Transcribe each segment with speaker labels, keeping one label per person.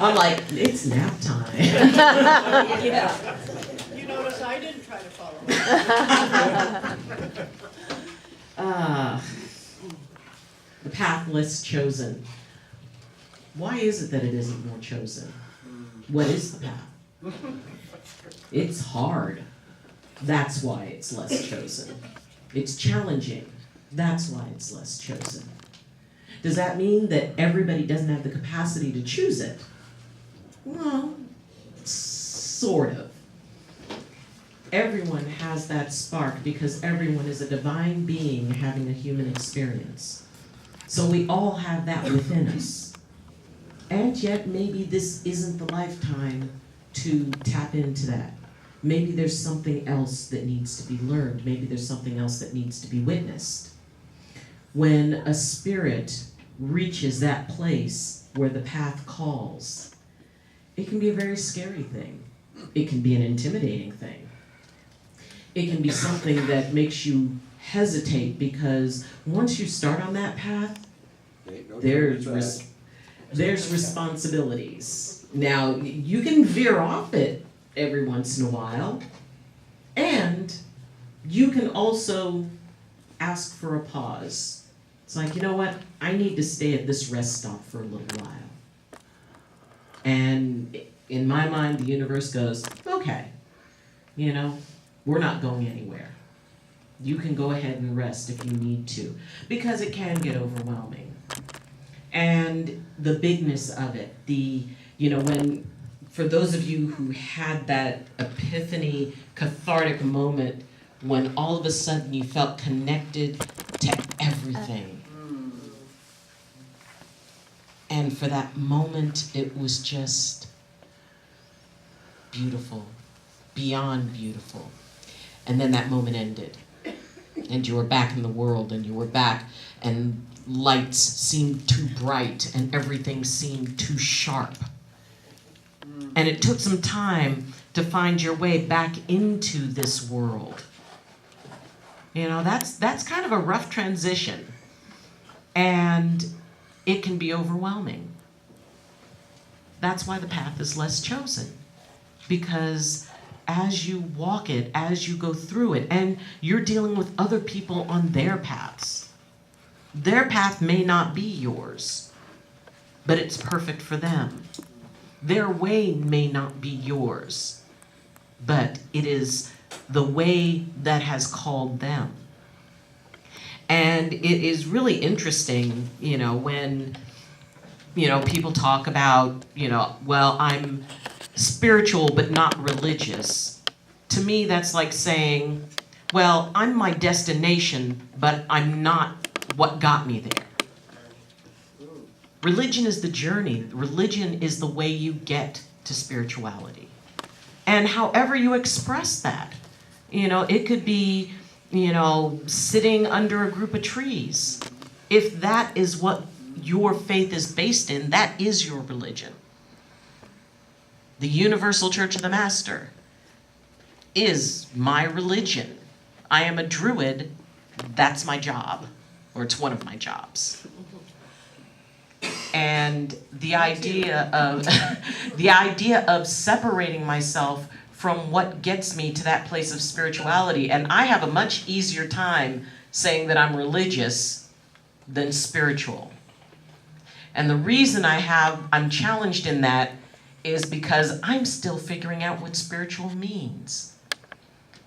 Speaker 1: I'm like, it's nap time.
Speaker 2: Yeah.
Speaker 3: You notice I didn't try to follow.
Speaker 1: The path less chosen. Why is it that it isn't more chosen? What is the path? It's hard. That's why it's less chosen. It's challenging. That's why it's less chosen. Does that mean that everybody doesn't have the capacity to choose it? Well, sort of. Everyone has that spark because everyone is a divine being having a human experience. So we all have that within us. And yet maybe this isn't the lifetime to tap into that. Maybe there's something else that needs to be learned. Maybe there's something else that needs to be witnessed. When a spirit reaches that place where the path calls, it can be a very scary thing. It can be an intimidating thing. It can be something that makes you hesitate because once you start on that path, there's responsibilities. Now, you can veer off it every once in a while, and you can also ask for a pause. It's like, you know what? I need to stay at this rest stop for a little while. And in my mind, the universe goes, okay, we're not going anywhere. You can go ahead and rest if you need to, because it can get overwhelming. And the bigness of it, when, for those of you who had that epiphany, cathartic moment when all of a sudden you felt connected to everything. And for that moment, it was just beautiful, beyond beautiful. And then that moment ended. And you were back in the world, and you were back, and lights seemed too bright, and everything seemed too sharp. And it took some time to find your way back into this world. That's kind of a rough transition. And it can be overwhelming. That's why the path is less chosen. Because as you walk it, as you go through it, and you're dealing with other people on their paths. Their path may not be yours, but it's perfect for them. Their way may not be yours, but it is the way that has called them. And it is really interesting, when, people talk about, well, I'm spiritual but not religious. To me, that's like saying, well, I'm my destination, but I'm not what got me there. Religion is the journey. Religion is the way you get to spirituality. And however you express that, it could be, sitting under a group of trees. If that is what your faith is based in, that is your religion. The Universal Church of the Master is my religion. I am a druid. That's my job, or it's one of my jobs. And the idea of separating myself from what gets me to that place of spirituality, and I have a much easier time saying that I'm religious than spiritual. And the reason I'm challenged in that is because I'm still figuring out what spiritual means.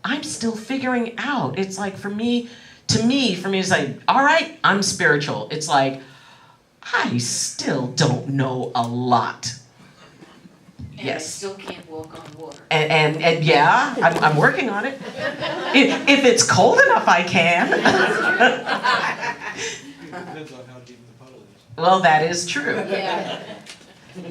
Speaker 1: I'm still figuring out. It's like for me, it's like, all right, I'm spiritual. It's like, I still don't know a lot.
Speaker 2: And
Speaker 1: Yes.
Speaker 2: I still can't walk on water.
Speaker 1: And yeah, I'm working on it. If it's cold enough, I can.
Speaker 4: Depends on how deep the puddle is.
Speaker 1: Well, that is true.
Speaker 2: Yeah.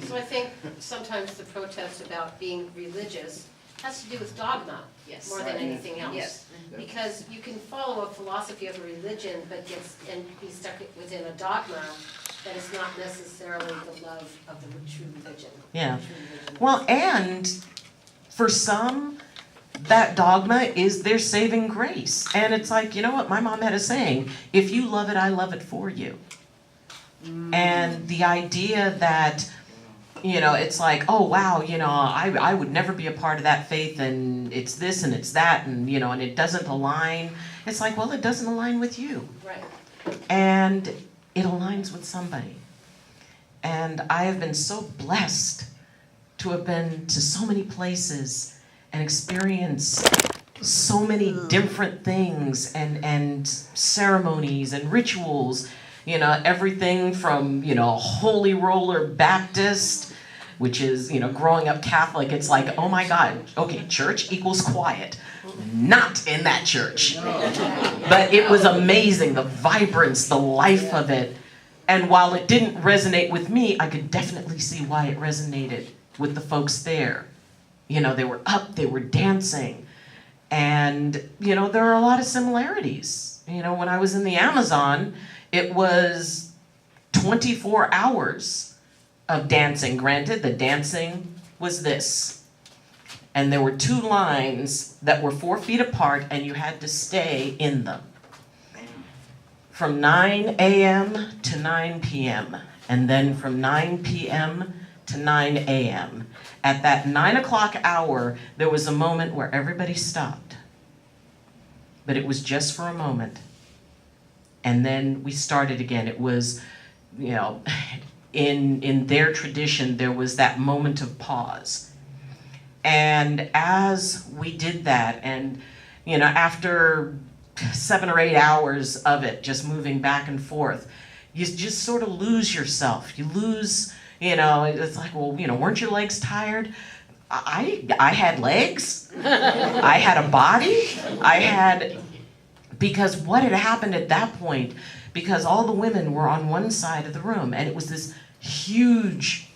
Speaker 2: So I think sometimes the protest about being religious has to do with dogma
Speaker 5: Yes.
Speaker 2: more than anything else.
Speaker 5: Yes.
Speaker 2: Because you can follow a philosophy of a religion and be stuck within a dogma that is not necessarily the love of the true religion.
Speaker 1: Yeah.
Speaker 2: True religion.
Speaker 1: Well, and for some, that dogma is their saving grace. And it's like, you know what, my mom had a saying, if you love it, I love it for you. And the idea that, it's like, oh wow, I would never be a part of that faith, and it's this and it's that, and and it doesn't align. It's like, well, it doesn't align with you.
Speaker 2: Right.
Speaker 1: And it aligns with somebody. And I have been so blessed to have been to so many places and experienced so many different things and ceremonies and rituals, everything from, Holy Roller Baptist, which is, growing up Catholic, it's like, oh my God, okay, church equals quiet. Not in that church. But it was amazing, the vibrance, the life of it. And while it didn't resonate with me, I could definitely see why it resonated with the folks there. They were up, they were dancing. And, there are a lot of similarities. When I was in the Amazon, it was 24 hours of dancing. Granted, the dancing was this. And there were 2 lines that were 4 feet apart, and you had to stay in them. From 9 a.m. to 9 p.m., and then from 9 p.m. to 9 a.m. At that 9 o'clock hour, there was a moment where everybody stopped. But it was just for a moment. And then we started again. It was, in their tradition, there was that moment of pause. And as we did that, and, after 7 or 8 hours of it, just moving back and forth, you just sort of lose yourself. You lose, it's like, well, weren't your legs tired? I had legs. I had a body. Because what had happened at that point, because all the women were on one side of the room, and it was this huge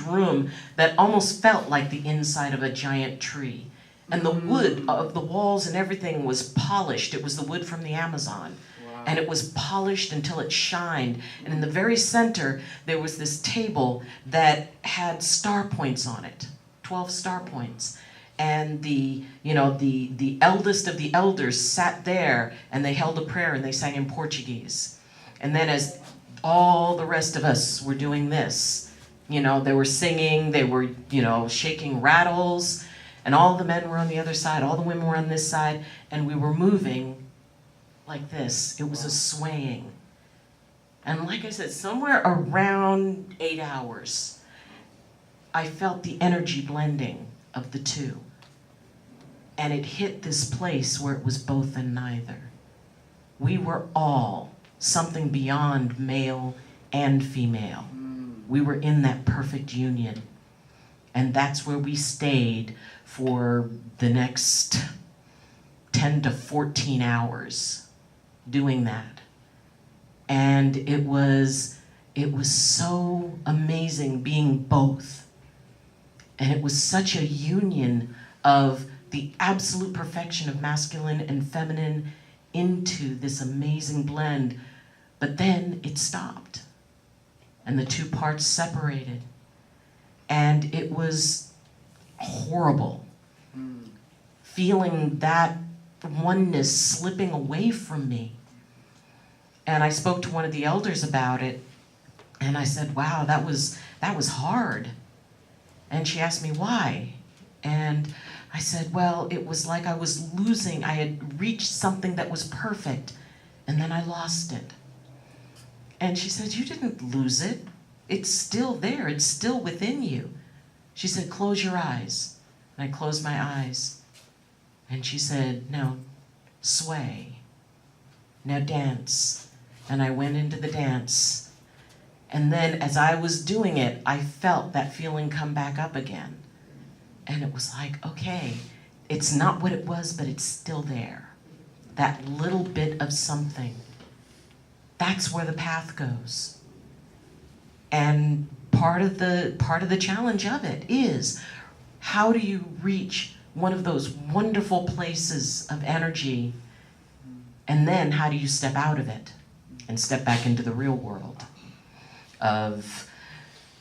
Speaker 1: room that almost felt like the inside of a giant tree. And the wood of the walls and everything was polished. It was the wood from the Amazon. Wow. And it was polished until it shined. And in the very center, there was this table that had star points on it, 12 star points. And the eldest of the elders sat there, and they held a prayer, and they sang in Portuguese. And then as all the rest of us were doing this, they were singing, they were, shaking rattles, and all the men were on the other side, all the women were on this side, and we were moving like this. It was a swaying. And like I said, somewhere around 8 hours, I felt the energy blending of the two. And it hit this place where it was both and neither. We were all something beyond male and female. We were in that perfect union. And that's where we stayed for the next 10 to 14 hours doing that. And it was so amazing being both. And it was such a union of the absolute perfection of masculine and feminine into this amazing blend. But then it stopped. And the 2 parts separated. And it was horrible. Feeling that oneness slipping away from me. And I spoke to one of the elders about it, and I said, wow, that was hard. And she asked me why. And I said, well, it was like I was losing. I had reached something that was perfect, and then I lost it. And she said, you didn't lose it. It's still there. It's still within you. She said, close your eyes. And I closed my eyes. And she said, now sway. Now dance. And I went into the dance. And then as I was doing it, I felt that feeling come back up again. And it was like, okay, it's not what it was, but it's still there. That little bit of something. That's where the path goes. And part of the challenge of it is, how do you reach one of those wonderful places of energy, and then how do you step out of it and step back into the real world of,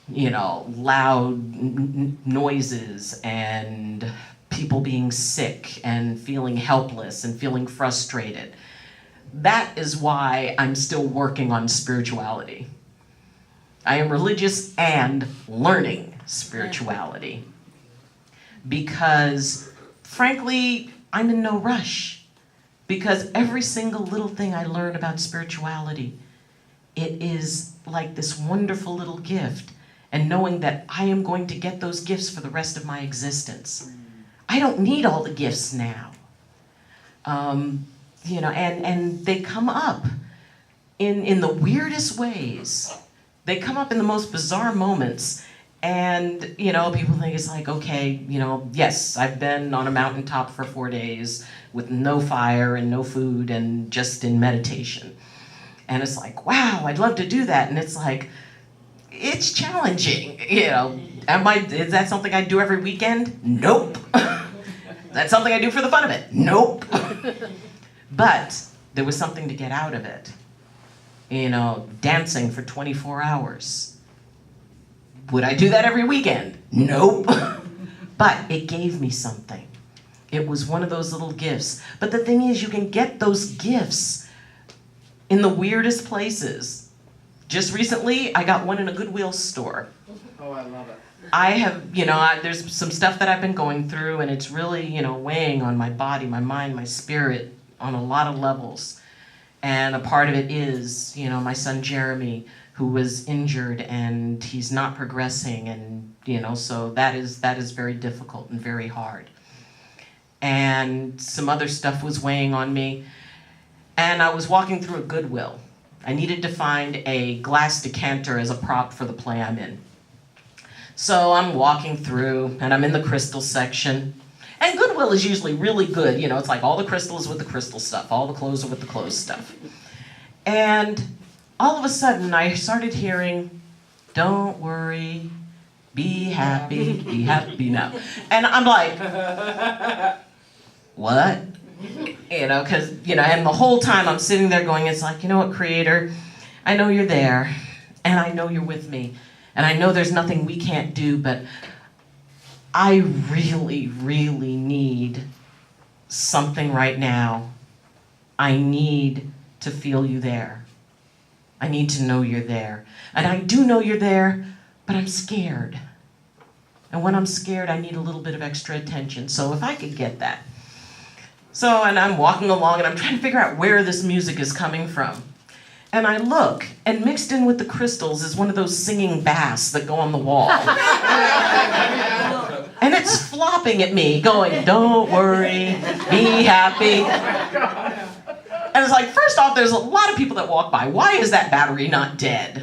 Speaker 1: loud noises and people being sick and feeling helpless and feeling frustrated. That is why I'm still working on spirituality. I am religious and learning spirituality. Because, frankly, I'm in no rush. Because every single little thing I learn about spirituality, it is like this wonderful little gift. And knowing that I am going to get those gifts for the rest of my existence. I don't need all the gifts now. You know, and they come up in the weirdest ways. They come up in the most bizarre moments. And, you know, people think it's like, okay, you know, yes, I've been on a mountaintop for 4 days with no fire and no food and just in meditation. And it's like, wow, I'd love to do that. And it's like, it's challenging, you know. Is that something I do every weekend? Nope. That's something I do for the fun of it? Nope. But there was something to get out of it. You know, dancing for 24 hours. Would I do that every weekend? Nope. But it gave me something. It was one of those little gifts. But the thing is, you can get those gifts in the weirdest places. Just recently, I got one in a Goodwill store.
Speaker 4: Oh, I love it.
Speaker 1: I have, you know, there's some stuff that I've been going through, and it's really, you know, weighing on my body, my mind, my spirit on a lot of levels. And a part of it is, you know, my son Jeremy, who was injured, and he's not progressing, and, you know, so that is very difficult and very hard. And some other stuff was weighing on me, and I was walking through a Goodwill. I needed to find a glass decanter as a prop for the play I'm in. So I'm walking through, and I'm in the crystal section. And Goodwill is usually really good. You know, it's like all the crystals with the crystal stuff. All the clothes are with the clothes stuff. And all of a sudden, I started hearing, "Don't worry, be happy now." And I'm like, what? You know, because, you know, and the whole time I'm sitting there going, it's like, you know what, Creator, I know you're there, and I know you're with me, and I know there's nothing we can't do, but I really, really need something right now. I need to feel you there. I need to know you're there. And I do know you're there, but I'm scared. And when I'm scared, I need a little bit of extra attention. So if I could get that. So, and I'm walking along, and I'm trying to figure out where this music is coming from. And I look, and mixed in with the crystals is one of those singing bass that go on the wall. And it's flopping at me, going, "Don't worry, be happy." And it's like, first off, there's a lot of people that walk by. Why is that battery not dead?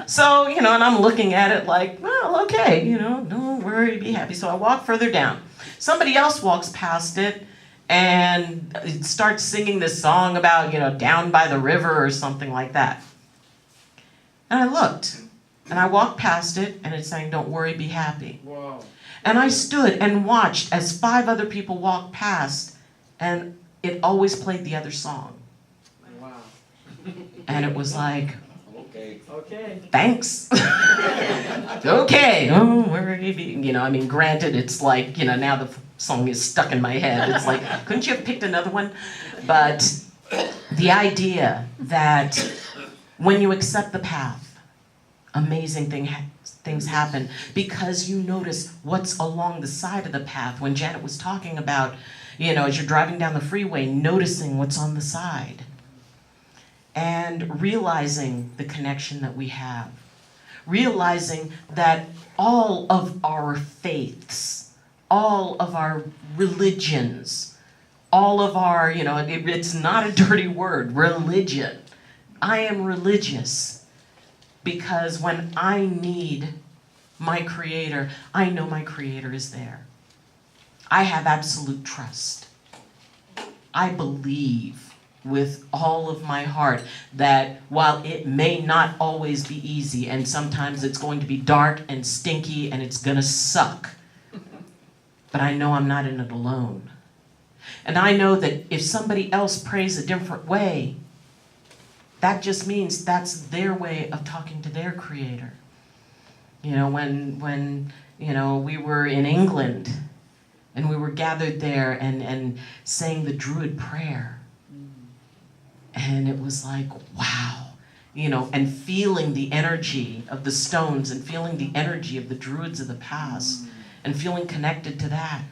Speaker 1: So, you know, and I'm looking at it like, well, okay, you know, don't worry, be happy. So I walk further down. Somebody else walks past it and it starts singing this song about, you know, down by the river or something like that. And I looked, and I walked past it, and it's saying, "Don't worry, be happy."
Speaker 4: Wow.
Speaker 1: And I stood and watched as 5 other people walked past, and it always played the other song.
Speaker 4: Wow.
Speaker 1: And it was like,
Speaker 4: Okay.
Speaker 1: thanks. Okay, don't worry, you know, I mean, granted, it's like, you know, now the song is stuck in my head. It's like, couldn't you have picked another one? But the idea that when you accept the path, amazing things happen because you notice what's along the side of the path. When Janet was talking about, you know, as you're driving down the freeway, noticing what's on the side. And realizing the connection that we have. Realizing that all of our faiths, all of our religions, all of our, you know, it's not a dirty word, religion. I am religious because when I need my Creator, I know my Creator is there. I have absolute trust. I believe with all of my heart that while it may not always be easy, and sometimes it's going to be dark and stinky and it's gonna suck, but I know I'm not in it alone. And I know that if somebody else prays a different way, that just means that's their way of talking to their Creator. You know, when you know, we were in England and we were gathered there and saying the Druid prayer, and it was like, wow, and feeling the energy of the stones and feeling the energy of the druids of the past and feeling connected to that.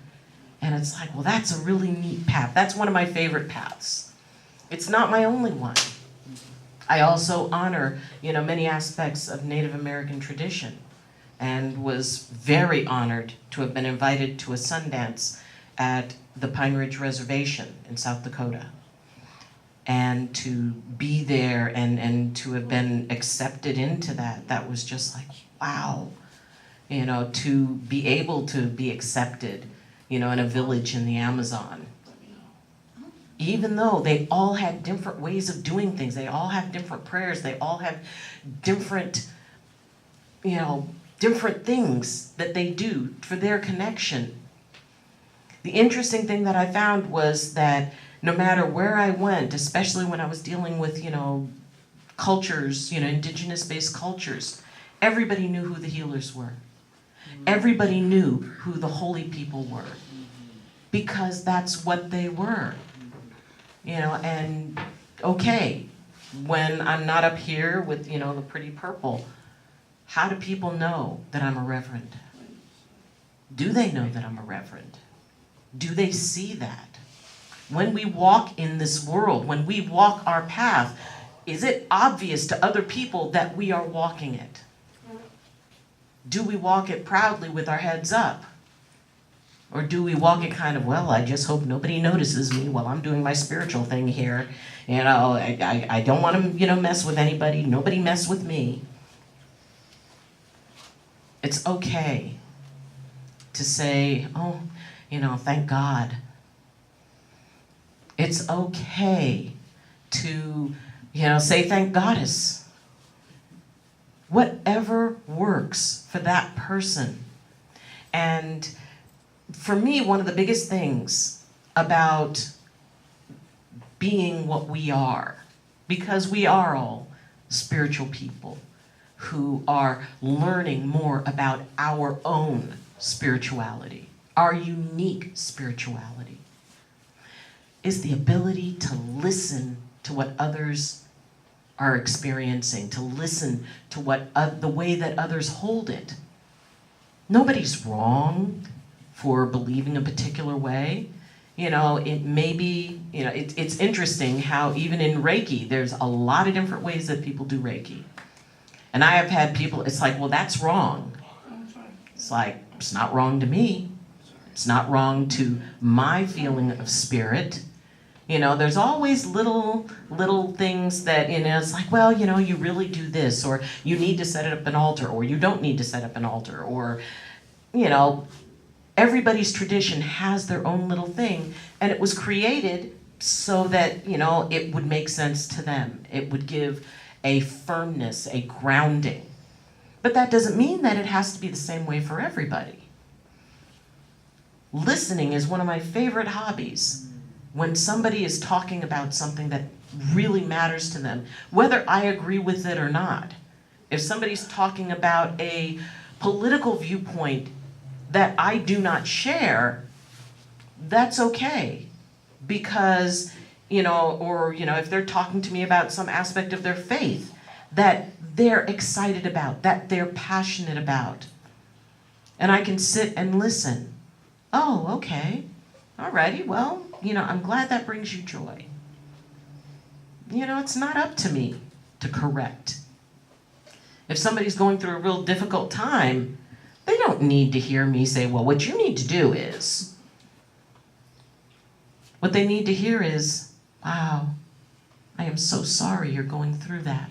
Speaker 1: And it's like, well, that's a really neat path. That's one of my favorite paths. It's not my only one. I also honor, many aspects of Native American tradition, and was very honored to have been invited to a Sundance at the Pine Ridge Reservation in South Dakota. And to be there and to have been accepted into that was just like, wow. To be able to be accepted, in a village in the Amazon. Even though they all had different ways of doing things, they all have different prayers, they all have different, different things that they do for their connection. The interesting thing that I found was that no matter where I went, especially when I was dealing with, cultures, indigenous-based cultures, everybody knew who the healers were. Everybody knew who the holy people were, because that's what they were. And okay, when I'm not up here with, the pretty purple, how do people know that I'm a reverend? Do they know that I'm a reverend? Do they see that? When we walk in this world, when we walk our path, is it obvious to other people that we are walking it? Do we walk it proudly with our heads up? Or do we walk it kind of, well, I just hope nobody notices me while I'm doing my spiritual thing here. I don't want to, mess with anybody. Nobody mess with me. It's okay to say, oh, thank God. It's okay to, say thank Goddess. Whatever works for that person. And for me, one of the biggest things about being what we are, because we are all spiritual people who are learning more about our own spirituality, our unique spirituality, is the ability to listen to what others are experiencing, to listen to the way that others hold it. Nobody's wrong for believing a particular way. It may be, it's interesting how even in Reiki, there's a lot of different ways that people do Reiki. And I have had people, it's like, well, that's wrong. It's like, it's not wrong to me. It's not wrong to my feeling of spirit. There's always little things that, it's like, well, you really do this, or you need to set up an altar, or you don't need to set up an altar, or, everybody's tradition has their own little thing, and it was created so that, it would make sense to them. It would give a firmness, a grounding. But that doesn't mean that it has to be the same way for everybody. Listening is one of my favorite hobbies. When somebody is talking about something that really matters to them, whether I agree with it or not. If somebody's talking about a political viewpoint that I do not share, that's okay. Because, if they're talking to me about some aspect of their faith that they're excited about, that they're passionate about, and I can sit and listen. Oh, okay. Alrighty, well, I'm glad that brings you joy. It's not up to me to correct. If somebody's going through a real difficult time, they don't need to hear me say, well, what you need to do is. What they need to hear is, wow, I am so sorry you're going through that.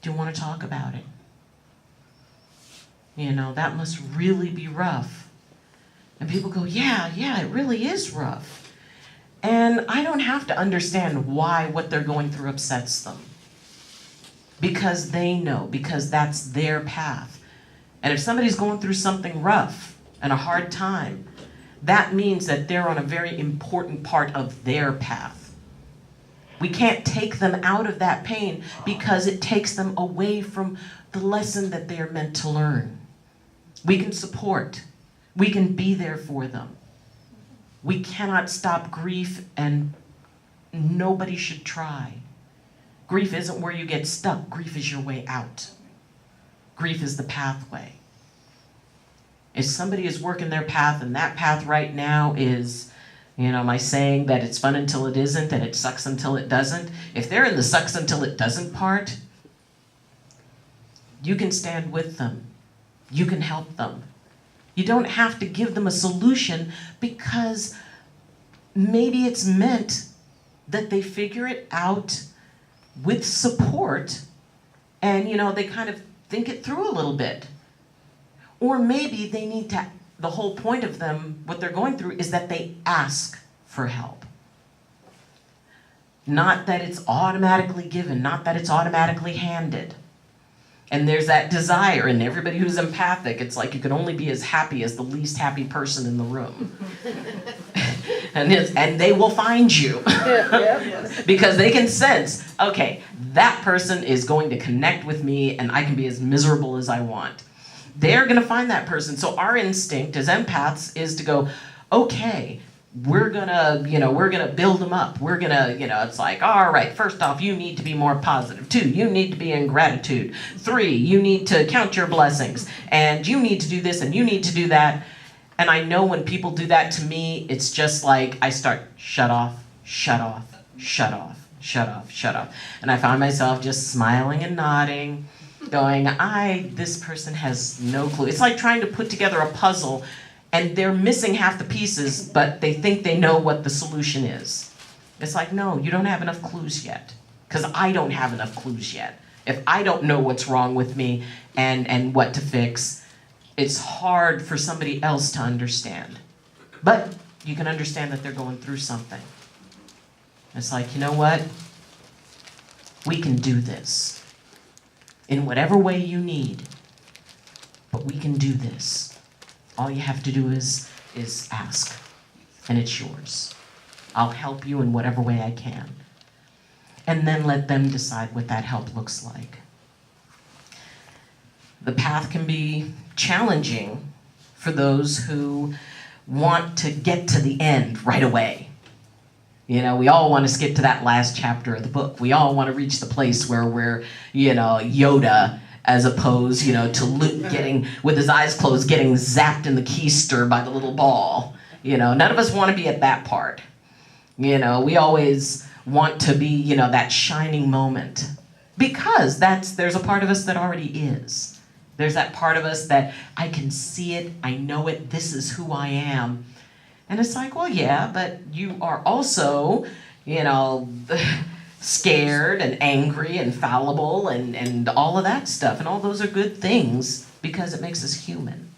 Speaker 1: Do you want to talk about it? That must really be rough. And people go, yeah, it really is rough. And I don't have to understand why what they're going through upsets them. Because they know, because that's their path. And if somebody's going through something rough and a hard time, that means that they're on a very important part of their path. We can't take them out of that pain because it takes them away from the lesson that they are meant to learn. We can support. We can be there for them. We cannot stop grief, and nobody should try. Grief isn't where you get stuck. Grief is your way out. Grief is the pathway. If somebody is working their path, and that path right now is, my saying that it's fun until it isn't and it sucks until it doesn't. If they're in the sucks until it doesn't part, you can stand with them. You can help them. You don't have to give them a solution, because maybe it's meant that they figure it out with support, and they kind of think it through a little bit. Or maybe they need to, the whole point of them, what they're going through, is that they ask for help. Not that it's automatically given, not that it's automatically handed. And there's that desire, and everybody who's empathic, it's like you can only be as happy as the least happy person in the room. and they will find you. Because they can sense, okay, that person is going to connect with me and I can be as miserable as I want. They're going to find that person. So our instinct as empaths is to go, okay, we're gonna build them up. We're gonna, it's like, all right, first off, you need to be more positive. 2, you need to be in gratitude. 3, you need to count your blessings. And you need to do this and you need to do that. And I know when people do that to me, it's just like I start, shut off, shut off, shut off, shut off, shut off. And I find myself just smiling and nodding, going, this person has no clue. It's like trying to put together a puzzle and they're missing half the pieces, but they think they know what the solution is. It's like, no, you don't have enough clues yet, because I don't have enough clues yet. If I don't know what's wrong with me and what to fix, it's hard for somebody else to understand. But you can understand that they're going through something. It's like, you know what? We can do this in whatever way you need, but we can do this. All you have to do is ask, and it's yours. I'll help you in whatever way I can. And then let them decide what that help looks like. The path can be challenging for those who want to get to the end right away. We all want to skip to that last chapter of the book. We all want to reach the place where we're, Yoda, as opposed, to Luke getting, with his eyes closed, getting zapped in the keister by the little ball. None of us want to be at that part. We always want to be, that shining moment. Because there's a part of us that already is. There's that part of us that I can see it, I know it, this is who I am. And it's like, well, yeah, but you are also, scared and angry and fallible and all of that stuff. And all those are good things because it makes us human.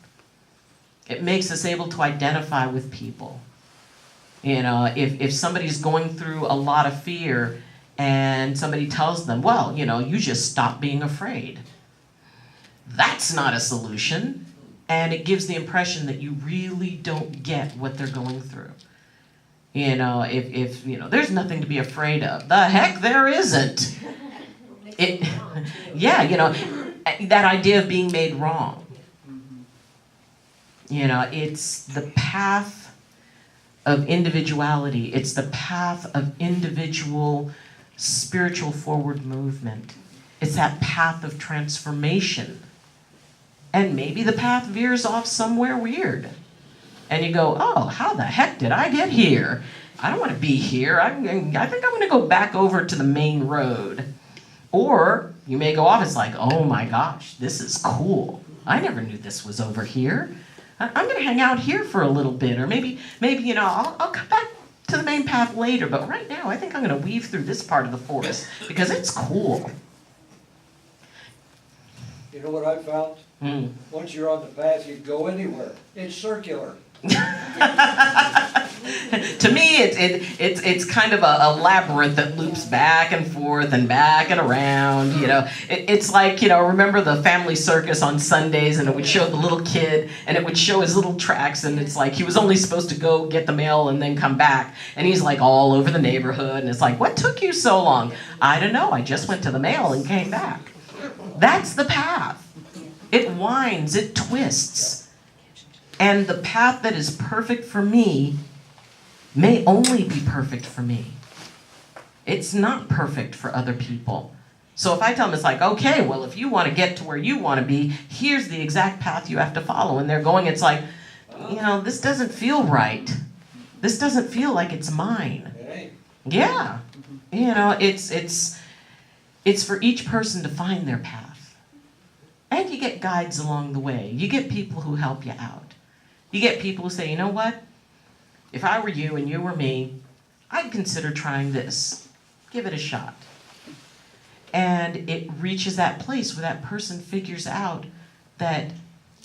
Speaker 1: It makes us able to identify with people. If somebody's going through a lot of fear and somebody tells them, well, you just stop being afraid. That's not a solution. And it gives the impression that you really don't get what they're going through. If there's nothing to be afraid of. The heck there isn't. That idea of being made wrong. It's the path of individuality. It's the path of individual spiritual forward movement. It's that path of transformation. And maybe the path veers off somewhere weird. And you go, oh, how the heck did I get here? I don't want to be here. I think I'm going to go back over to the main road. Or you may go off, it's like, oh my gosh, this is cool. I never knew this was over here. I'm going to hang out here for a little bit. Or maybe I'll come back to the main path later. But right now, I think I'm going to weave through this part of the forest because it's cool.
Speaker 5: You know what I found? Once you're on the path, you can go anywhere. It's circular.
Speaker 1: To me, it's kind of a labyrinth that loops back and forth and back and around. It's like, remember the family circus on Sundays, and it would show the little kid, and it would show his little tracks, and it's like he was only supposed to go get the mail and then come back, and he's like all over the neighborhood, and it's like, what took you so long? I don't know. I just went to the mail and came back. That's the path. It winds, it twists. And the path that is perfect for me may only be perfect for me. It's not perfect for other people. So if I tell them, it's like, okay, well, if you want to get to where you want to be, here's the exact path you have to follow. And they're going, it's like, this doesn't feel right. This doesn't feel like it's mine.
Speaker 5: Hey,
Speaker 1: Yeah. It's for each person to find their path. And you get guides along the way. You get people who help you out. You get people who say, you know what? If I were you and you were me, I'd consider trying this. Give it a shot. And it reaches that place where that person figures out that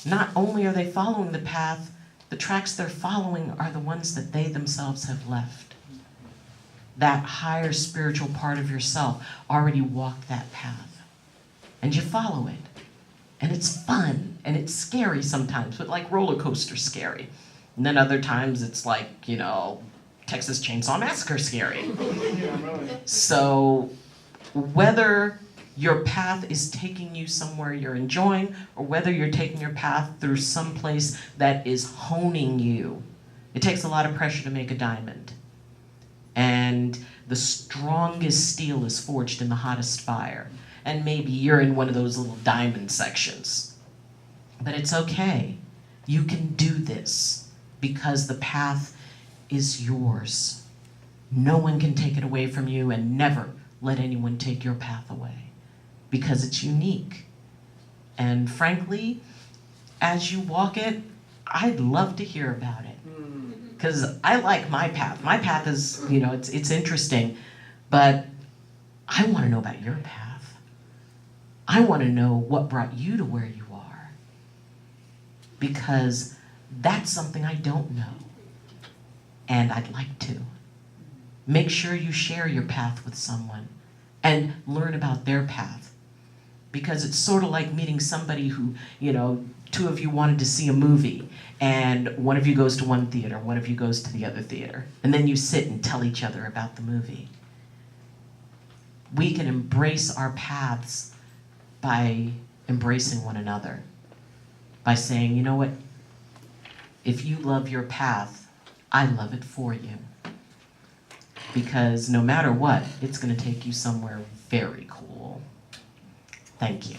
Speaker 1: not only are they following the path, the tracks they're following are the ones that they themselves have left. That higher spiritual part of yourself already walked that path. And you follow it. And it's fun, and it's scary sometimes, but like roller coaster scary. And then other times it's like, Texas Chainsaw Massacre scary.
Speaker 4: Yeah, really.
Speaker 1: So whether your path is taking you somewhere you're enjoying, or whether you're taking your path through some place that is honing you, it takes a lot of pressure to make a diamond. And the strongest steel is forged in the hottest fire. And maybe you're in one of those little diamond sections. But it's okay. You can do this because the path is yours. No one can take it away from you, and never let anyone take your path away, because it's unique. And frankly, as you walk it, I'd love to hear about it, because I like my path. My path is, it's interesting, but I want to know about your path. I want to know what brought you to where you are, because that's something I don't know, and I'd like to. Make sure you share your path with someone and learn about their path. Because it's sort of like meeting somebody who, two of you wanted to see a movie, and one of you goes to one theater, one of you goes to the other theater, and then you sit and tell each other about the movie. We can embrace our paths by embracing one another, by saying, you know what, if you love your path, I love it for you. Because no matter what, it's going to take you somewhere very cool. Thank you.